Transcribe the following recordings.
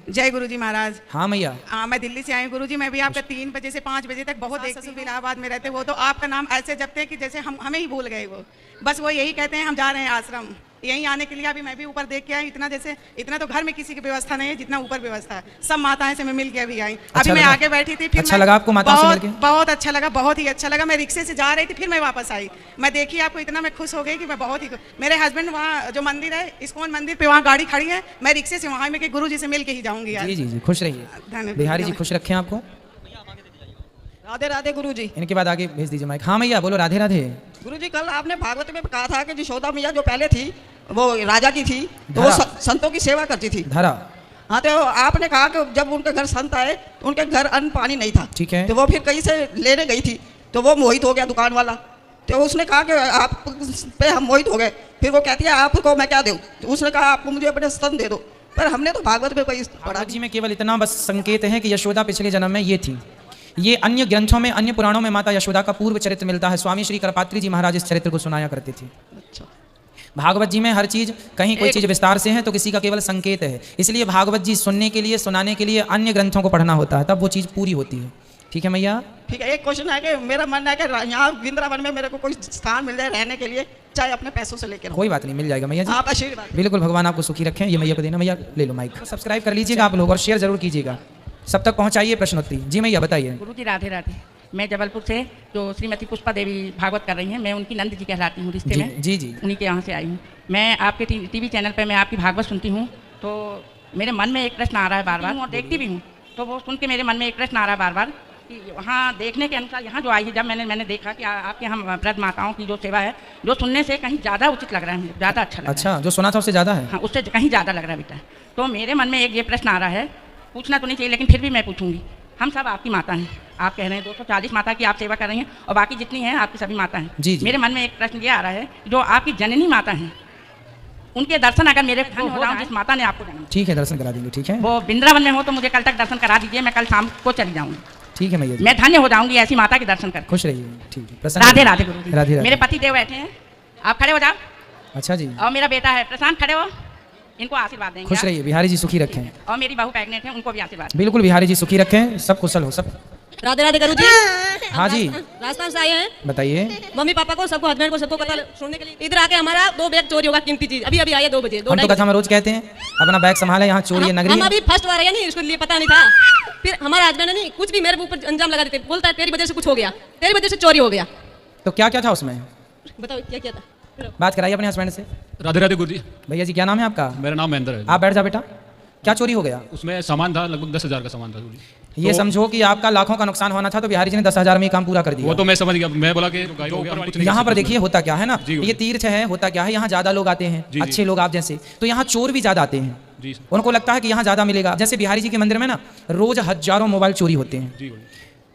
जय गुरुजी महाराज। हाँ मैया। मैं दिल्ली से आई हूँ गुरुजी। मैं भी आपका 3 बजे से 5 बजे तक बहुत देखती हूँ। इलाहाबाद में रहते वो तो आपका नाम ऐसे जपते हैं कि जैसे हमें ही भूल गए वो। बस वो यही कहते हैं हम जा रहे हैं आश्रम। यहीं आने के लिए अभी मैं भी ऊपर देख के आई। इतना तो घर में किसी की व्यवस्था नहीं है जितना ऊपर व्यवस्था है। सब माताएं से मैं मिल के अभी आई। अभी मैं आगे बैठी थी, फिर अच्छा लगा आपको माताओं से मिलके? बहुत अच्छा लगा, बहुत ही अच्छा लगा। मैं रिक्शे से जा रही थी, फिर मैं वापस आई। मैं देखी आपको, इतना मैं खुश हो गई कि मैं बहुत ही। मेरे हस्बैंड वहाँ जो मंदिर है इस्कॉन मंदिर पे, वहाँ गाड़ी खड़ी है। मैं रिक्शे से वहाँ में गुरु जी से मिल के ही जाऊंगी। जी जी जी, खुश रहिए। बिहारी जी खुश रखें आपको। राधे राधे गुरुजी। इनके बाद आगे भेज दीजिए माइक। हाँ मैया बोलो। राधे राधे। गुरुजी कल आपने भागवत में कहा था कि यशोदा मैया जो पहले थी वो राजा की थी, तो वो संतों की सेवा करती थी। धरा। हाँ, तो आपने कहा कि जब उनके घर संत आए तो उनके घर अन्न पानी नहीं था। ठीक है। तो वो फिर कहीं से लेने गई थी, तो वो मोहित हो गया दुकान वाला। तो उसने कहा कि आप पे हम मोहित हो गए। फिर वो कहती है आपको मैं क्या दूँ? तो उसने कहा आपको मुझे अपने स्तन दे दो। पर हमने तो भागवत में कोई पढ़ा जी में केवल इतना बस संकेत है कि यशोदा पिछले जन्म में ये थी। ये अन्य ग्रंथों में, अन्य पुराणों में माता यशोदा का पूर्व चरित्र मिलता है। स्वामी श्री करपात्री जी महाराज इस चरित्र को सुनाया करते थे। अच्छा। भागवत जी में हर चीज, कहीं कोई चीज विस्तार से है तो किसी का केवल संकेत है। इसलिए भागवत जी सुनने के लिए, सुनाने के लिए अन्य ग्रंथों को पढ़ना होता है, तब वो चीज पूरी होती है। ठीक है मैया। ठीक है। एक क्वेश्चन है कि मेरा मन है कि यहाँ वृंदावन में मेरे को कोई स्थान मिल जाए रहने के लिए, चाहे अपने पैसों से लेकर। कोई बात नहीं, मिल जाएगा मैया जी। आप आशीर्वाद। बिल्कुल, भगवान आपको सुखी रखें। ये मैया को देना। मैया ले लो माइक। सब्सक्राइब कर लीजिएगा आप लोग और शेयर जरूर कीजिएगा। सब तक पहुंचाइए प्रश्नोत्तरी। जी मैया बताइए। गुरुजी राधे राधे। मैं जबलपुर से जो श्रीमती पुष्पा देवी भागवत कर रही हैं, मैं उनकी नंद जी कहलाती हूँ रिश्ते में। जी जी। उन्हीं के यहाँ से आई हूँ। मैं आपके टीवी चैनल पे मैं आपकी भागवत सुनती हूँ, तो मेरे मन में एक प्रश्न आ रहा है बार बार, और देखती भी हूँ। तो वो सुन के मेरे मन में एक प्रश्न आ रहा है बार बार कि वहाँ देखने के अनुसार यहाँ जो आई है, जब मैंने देखा कि आपके यहाँ वृद्ध माताओं की जो सेवा है, जो सुनने से कहीं ज़्यादा उचित लग रहा है, मुझे ज़्यादा अच्छा लग रहा है। अच्छा, जो सुना था उससे ज़्यादा है? हाँ, उससे कहीं ज़्यादा लग रहा है बेटा। तो मेरे मन में एक ये प्रश्न आ रहा है, पूछना तो नहीं चाहिए लेकिन फिर भी मैं पूछूंगी। हम सब आपकी माता हैं। आप कह रहे हैं 240 माता की आप सेवा कर रही हैं और बाकी जितनी हैं आपकी सभी माता हैं। जी जी। मेरे मन में एक प्रश्न ये आ रहा है, जो आपकी जननी माता हैं, उनके दर्शन अगर मेरे हो जाऊँ, जिस माता ने आपको जन्म। ठीक है, दर्शन करा देंगे। ठीक है। वो वृंदावन में हो तो मुझे कल तक दर्शन करा दीजिए, मैं कल शाम को चली जाऊँगी। ठीक है मैया जी। मैं धन्य हो जाऊंगी ऐसी माता के दर्शन कर। खुश रहिए। ठीक है। राधे राधे गुरुजी। राधे राधे। मेरे पति देव बैठे हैं, आप खड़े हो जाओ। अच्छा जी। और मेरा बेटा है प्रशांत, खड़े हो, इनको आशीर्वाद देंगे। खुश रहिए। बिहारी जी सुखी रखें। और मेरी बहू प्रेग्नेंट है, उनको भी आशीर्वाद। बिल्कुल, बिहारी जी सुखी रखें, सब कुशल हो सब। राधे राधे गुरुजी। हाँ जी, राजस्थान से आए हैं। बताइए। मम्मी पापा को, सबको, हस्बैंड को, सबको कथा सुनने के लिए इधर आके हमारा 2 बैग चोरी होगा, कीमती चीज। अभी आए 2 बजे। हम तो कथा में रोज कहते हैं अपना बैग संभाले, यहाँ चोरी नगरी। हम अभी फर्स्ट बार आए नहीं, उसके लिए पता नहीं था। फिर हमारा हस्बैंड नहीं कुछ भी मेरे ऊपर अंजाम लगा देते, बोलता है तेरी वजह से कुछ हो गया, तेरी वजह से चोरी हो गया। तो क्या क्या था उसमें? बताओ क्या क्या था। बात कराइए अपने हस्बैंड से। राधे राधे गुरुजी। भैया जी क्या नाम है आपका? मेरा नाम महेंद्र है। आप बैठ जा बेटा। क्या चोरी हो गया? उसमें सामान था, लगभग 10,000 का सामान था गुरुजी। ये समझो कि आपका लाखों का नुकसान होना था, तो बिहारी जी ने 10,000 में ही काम पूरा कर दिया। वो तो मैं समझ गया। मैं बोला कि यहाँ पर देखिए होता क्या है ना, ये तीर्थ है, होता क्या है, यहाँ ज्यादा लोग आते हैं, अच्छे लोग आप जैसे, तो यहाँ चोर भी ज्यादा आते हैं। उनको लगता है कि यहाँ ज्यादा मिलेगा। जैसे बिहारी जी के मंदिर में ना रोज हजारों मोबाइल चोरी होते हैं।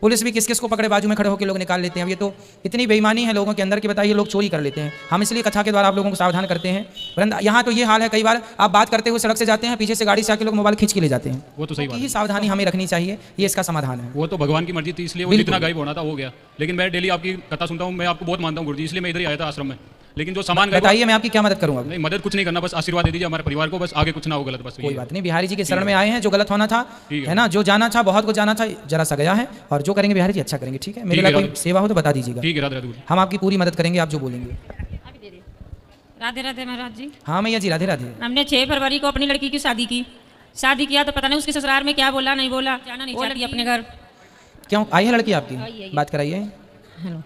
पुलिस भी किस किस को पकड़े, बाजू में खड़े होकर लोग निकाल लेते हैं। अब ये तो इतनी बेईमानी है लोगों के अंदर कि बताइए, लोग चोरी कर लेते हैं। हम इसलिए कथा के द्वारा आप लोगों को सावधान करते हैं। वरना यहाँ तो ये हाल है, कई बार आप बात करते हुए सड़क से जाते हैं, पीछे से गाड़ी से आके लोग मोबाइल खींच के ले जाते हैं। वो तो सही बात है। ये सावधानी हमें रखनी चाहिए, ये इसका समाधान है। वो तो भगवान की मर्जी थी, इसलिए वो जितना गायब होना था हो गया। लेकिन मैं डेली आपकी कथा सुनता हूँ, मैं आपको बहुत मानता हूँ गुरुजी, इसलिए मैं इधर ही आया था आश्रम में। लेकिन जो सामान बताइए, मैं आपकी क्या मदद करूंगा? नहीं, मदद कुछ नहीं करना, बस आशीर्वाद दे दीजिए हमारे परिवार को, बस आगे कुछ ना हो गलत। बस कोई बात नहीं, बिहारी जी के शरण में आए हैं। जो गलत होना था है ना, जो जाना था, बहुत कुछ जाना था, जरा सा गया है, और जो करेंगे बिहारी जी अच्छा करेंगे। ठीक है, मेरे लिए कोई सेवा हो तो बता दीजिएगा। ठीक है, राधे राधे। हम आपकी पूरी मदद करेंगे, आप जो बोलेंगे। राधे राधे महाराज जी। हाँ मैया जी राधे राधे। हमने 6 फरवरी को अपनी लड़की की शादी की। शादी किया तो पता नहीं उसके ससुराल में क्या बोला नहीं बोला, जाना नहीं चाहती अपने घर। क्यों आई है लड़की आपकी? बात कराइए। हेलो,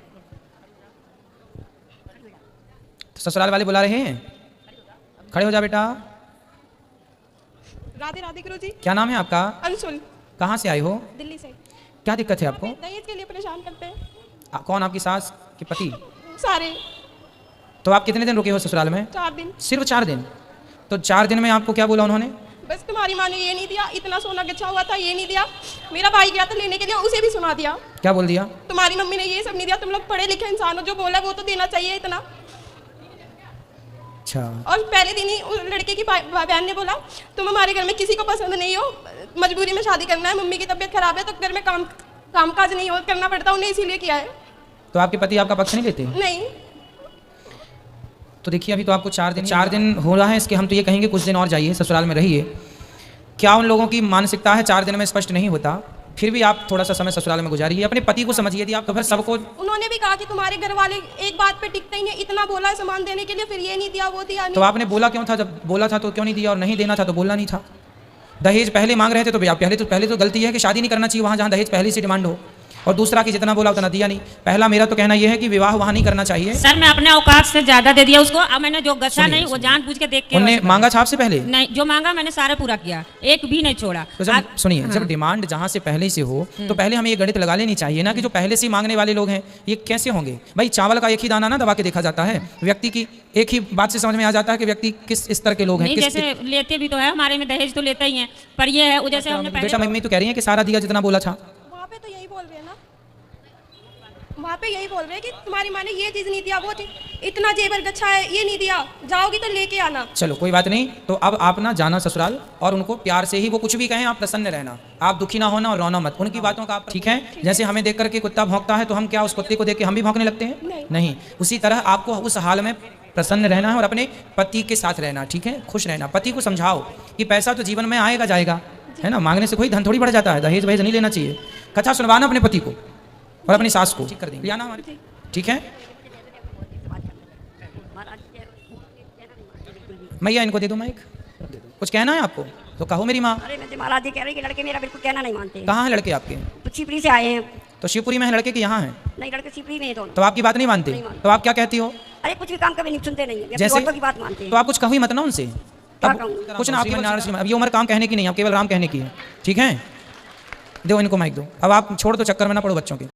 ससुराल वाले बुला रहे हैं, खड़े हो जा बेटा। राधे राधे गुरुजी। क्या नाम है आपका? अंशुल। कहाँ से आए हो? दिल्ली से। क्या दिक्कत है आपको? दहेज के लिए परेशान करते हैं। कौन, आपकी सास के पति? सारे। तो आप कितने दिन रुके हो ससुराल में? 4 दिन। सिर्फ 4 दिन? तो 4 दिन में आपको क्या बोला उन्होंने? बस तुम्हारी माँ ने ये नहीं दिया, इतना सोना गच्छा हुआ था ये नहीं दिया। मेरा भाई गया था लेने के लिए, उसे भी सुना दिया। क्या बोल दिया? तुम्हारी मम्मी ने ये सब नहीं दिया, तुम लोग पढ़े लिखे इंसान हो, जो बोला वो तो देना चाहिए इतना। अच्छा। और पहले दिन ही उस लड़के की बहन ने बोला तुम हमारे घर में किसी को पसंद नहीं हो, मजबूरी में शादी करना है, मम्मी की तबीयत खराब है तो घर में काम काज नहीं हो करना पड़ता, उन्हें इसीलिए किया है। तो आपके पति आपका पक्ष नहीं लेते? नहीं। तो देखिए, अभी तो आपको 4 दिन हो रहा है इसके, हम तो ये कहेंगे कुछ दिन और जाइए, ससुराल में रहिए। क्या उन लोगों की मानसिकता है 4 दिन में स्पष्ट नहीं होता, फिर भी आप थोड़ा सा समय ससुराल में गुजारिए, अपने पति को समझिए। यदि आप तो फिर सबको उन्होंने भी कहा कि तुम्हारे घर वाले एक बात पे टिकते ही नहीं, इतना बोला है सामान देने के लिए, फिर ये नहीं दिया वो दिया नहीं। तो आपने बोला क्यों था? जब बोला था तो क्यों नहीं दिया, और नहीं देना था तो बोलना नहीं था? दहेज पहले मांग रहे थे तो आप पहले तो गलती है कि शादी नहीं करना चाहिए वहाँ जहाँ दहेज पहले से डिमांड हो, और दूसरा कि जितना बोला उतना दिया नहीं। पहला मेरा तो कहना यह है कि विवाह वहाँ नहीं करना चाहिए। सर मैं अपने औकात से ज्यादा दे दिया उसको, अब मैंने जो गसा नहीं वो जानबूझ के देख के उनने मांगा था आपसे पहले? नहीं, जो मांगा मैंने सारा पूरा किया, एक भी नहीं छोड़ा। तो जब सुनिए, जब डिमांड जहाँ से पहले से हो तो पहले हमें ये गणित लगा लेनी चाहिए ना कि जो पहले से मांगने वाले लोग हैं ये कैसे होंगे। भाई चावल का एक ही दाना ना दबा के देखा जाता है, व्यक्ति की एक ही बात से समझ में आ जाता है कि व्यक्ति किस स्तर के लोग हैं। नहीं, जैसे लेते भी तो है हमारे में दहेज तो लेता ही है, पर ये है जैसे हमने बेटा मम्मी तो कह रही है कि सारा दिया जितना बोला था। वहाँ पे तो यही बोल रहे हैं ना, वहाँ पे यही बोल रहे हैं कि तुम्हारी माँ ने ये चीज़ नहीं दिया, वो इतना जेवर गच्छा है ये नहीं दिया, जाओगी तो लेके आना। चलो कोई बात नहीं, तो अब आप ना जाना ससुराल, और उनको प्यार से ही वो कुछ भी कहें आप प्रसन्न रहना, आप दुखी ना होना और रोना मत, उनकी बातों का आप ठीक है। जैसे हमें देख करके कुत्ता भौंकता है तो हम क्या उस कुत्ते को देख के हम भी भौंकने लगते हैं? नहीं। उसी तरह आपको उस हाल में प्रसन्न रहना है और अपने पति के साथ रहना, ठीक है, खुश रहना। पति को समझाओ कि पैसा तो जीवन में आएगा जाएगा, है ना, मांगने से कोई धन थोड़ी बढ़ जाता है, दहेज वहेज नहीं लेना चाहिए। कथा सुनवाना अपने पति को और अपनी सास को, ठीक कर देंगे ना हमारे, ठीक है। मैया इनको दे दो माइक, कुछ कहना है आपको तो कहो मेरी माँ। अरे मैं महाराज जी कह रही कि लड़के मेरा बिल्कुल कहना नहीं मानते। कहाँ हैं लड़के आपके? तो शिवपुरी से आए हैं। तो शिवपुरी में है लड़के कि यहाँ हैं? नहीं, लड़के शिवपुरी में हैं दोनों। तो आपकी बात नहीं मानते? तो आप क्या कहती हो? अरे कुछ भी काम कभी नहीं सुनते नहीं है, जैसे की बात मानते हैं। तो आप कुछ कहो ही मत ना उनसे, क्या अब कहूँ? कुछ ना, आपकी अब ये उम्र काम कहने की नहीं, आप केवल राम कहने की है, ठीक है। दो इनको माइक दो, अब आप छोड़ दो, चक्कर में ना पड़ो बच्चों के।